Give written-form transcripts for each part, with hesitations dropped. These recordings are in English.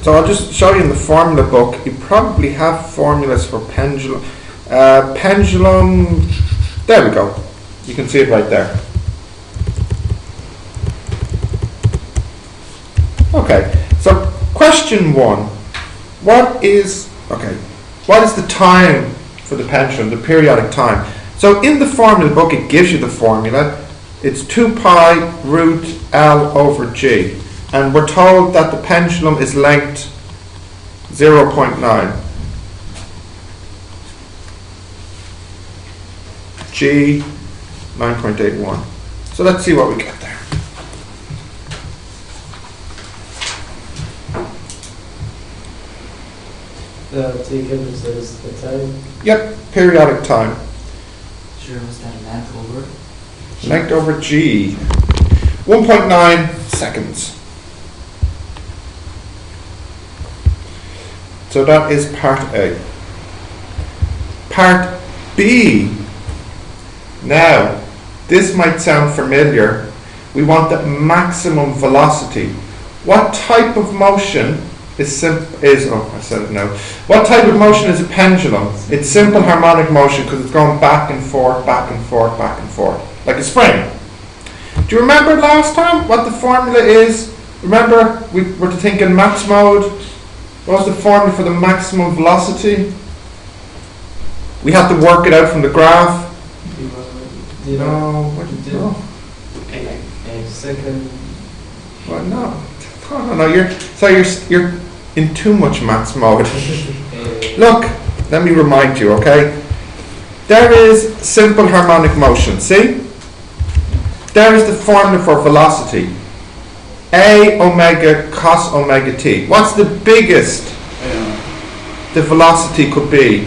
So I'll just show you in the formula book. You probably have formulas for pendulum. Pendulum, there we go. You can see it right there. Okay, so question 1. What is the time for the pendulum, the periodic time? So in the formula book, it gives you the formula. It's 2 pi root L over G. And we're told that the pendulum is length 0.9. G 9.81. So let's see what we get there. The T gives the time. Yep, periodic time. Sure, was that length over? Length over G. 1.9 seconds. So that is part A. Part B. Now, this might sound familiar. We want the maximum velocity. What type of motion what type of motion is a pendulum? It's simple harmonic motion because it's going back and forth, back and forth, back and forth, like a spring. Do you remember last time what the formula is? Remember, we were to think in max mode. What was the formula for the maximum velocity? We had to work it out from the graph. Do you know? What did you know? A second. Well, no. You're in too much maths mode. Look, let me remind you, okay? There is simple harmonic motion, see? There is the formula for velocity. A omega cos omega t. What's the biggest the velocity could be?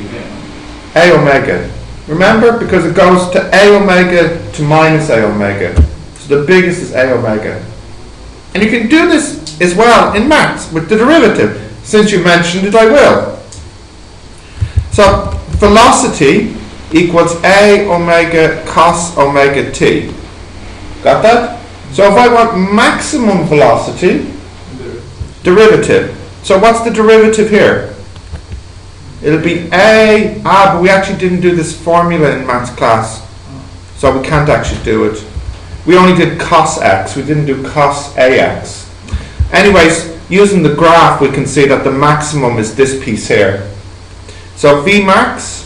A omega. Remember? Because it goes to A omega to minus A omega. So the biggest is A omega. And you can do this as well in maths with the derivative. Since you mentioned it, I will. So velocity equals A omega cos omega t. Got that? So if I want maximum velocity, derivative. So what's the derivative here? It'll be A, but we actually didn't do this formula in maths class. So we can't actually do it. We only did cos x, we didn't do cos ax. Anyways, using the graph, we can see that the maximum is this piece here. So V max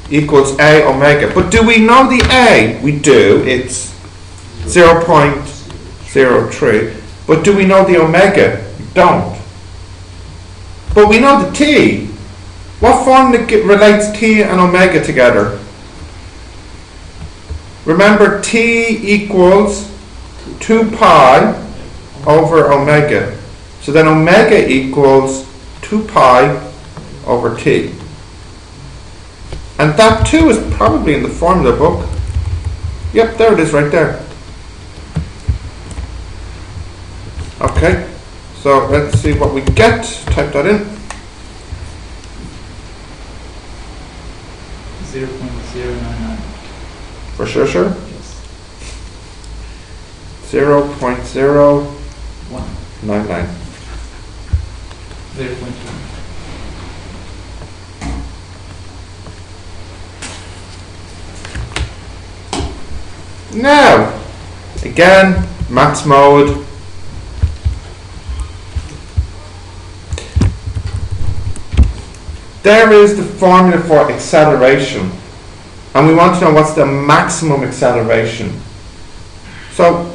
equals A omega. But do we know the A? We do. It's 0.03. But do we know the omega? We don't. But we know the T. What formula relates T and omega together? Remember, T equals 2 pi over omega. So then omega equals 2 pi over T. And that too is probably in the formula book. Yep, there it is right there. Okay, so let's see what we get. Type that in. 0.099. For sure? Yes. 0.099. 0.1. Now, again, maths mode. There is the formula for acceleration. And we want to know what's the maximum acceleration. So,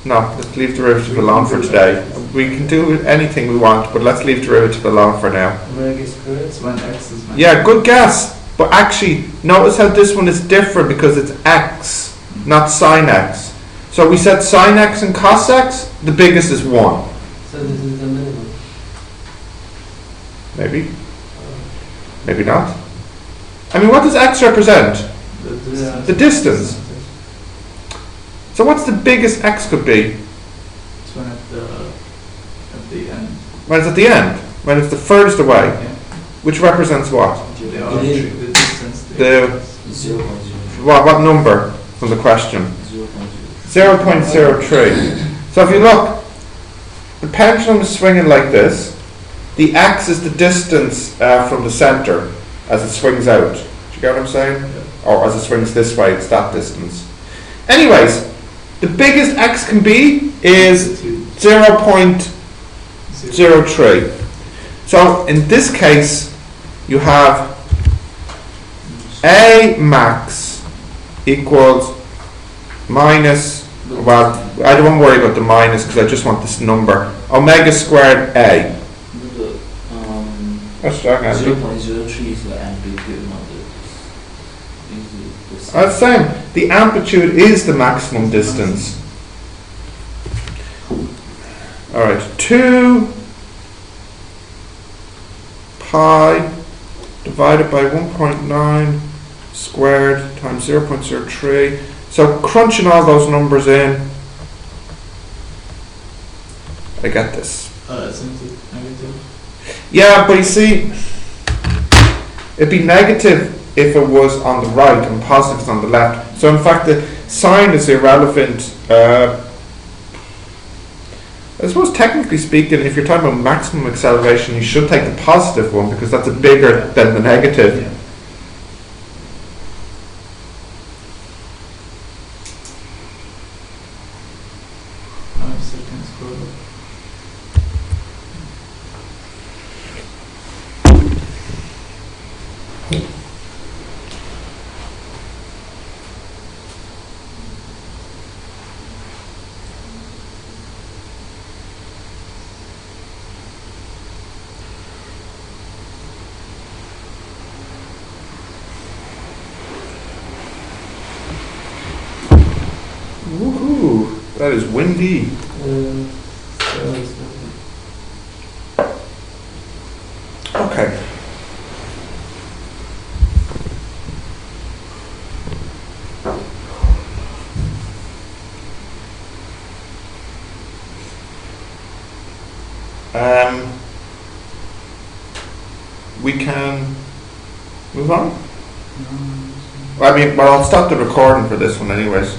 no, let's leave derivative alone for today. We can do anything we want, but let's leave derivative alone for now. Omega squared. It's when x is minus. Yeah, good guess. But actually, notice how this one is different because it's x, not sine x. So we said sine x and cos x, the biggest is 1. So this is the minimum. Maybe. Maybe not. I mean, what does x represent? The distance. So what's the biggest x could be? It's when at the end. When it's at the end. When it's the furthest away. Yeah. Which represents what? The distance. What number from the question? 0.03. So if you look, the pendulum is swinging like this. The x is the distance from the centre as it swings out. Do you get what I'm saying? Or as it swings this way, it's that distance. Anyways, the biggest x can be is 0.03. So in this case, you have A max equals minus, well, I don't want to worry about the minus because I just want this number, omega squared A. That's right, Andy. 0.03 is the amplitude, not the That's the same. The amplitude is the maximum distance. Alright, 2 pi divided by 1.9 squared times 0.03. So crunching all those numbers in, I get this. It's negative. Yeah, but you see, it'd be negative if it was on the right and positive is on the left. So in fact the sign is irrelevant. I suppose technically speaking, if you're talking about maximum acceleration, you should take the positive one because that's bigger than the negative. Yeah. Woohoo! That is windy. Okay. We can move on. I mean, well, I'll stop the recording for this one anyways.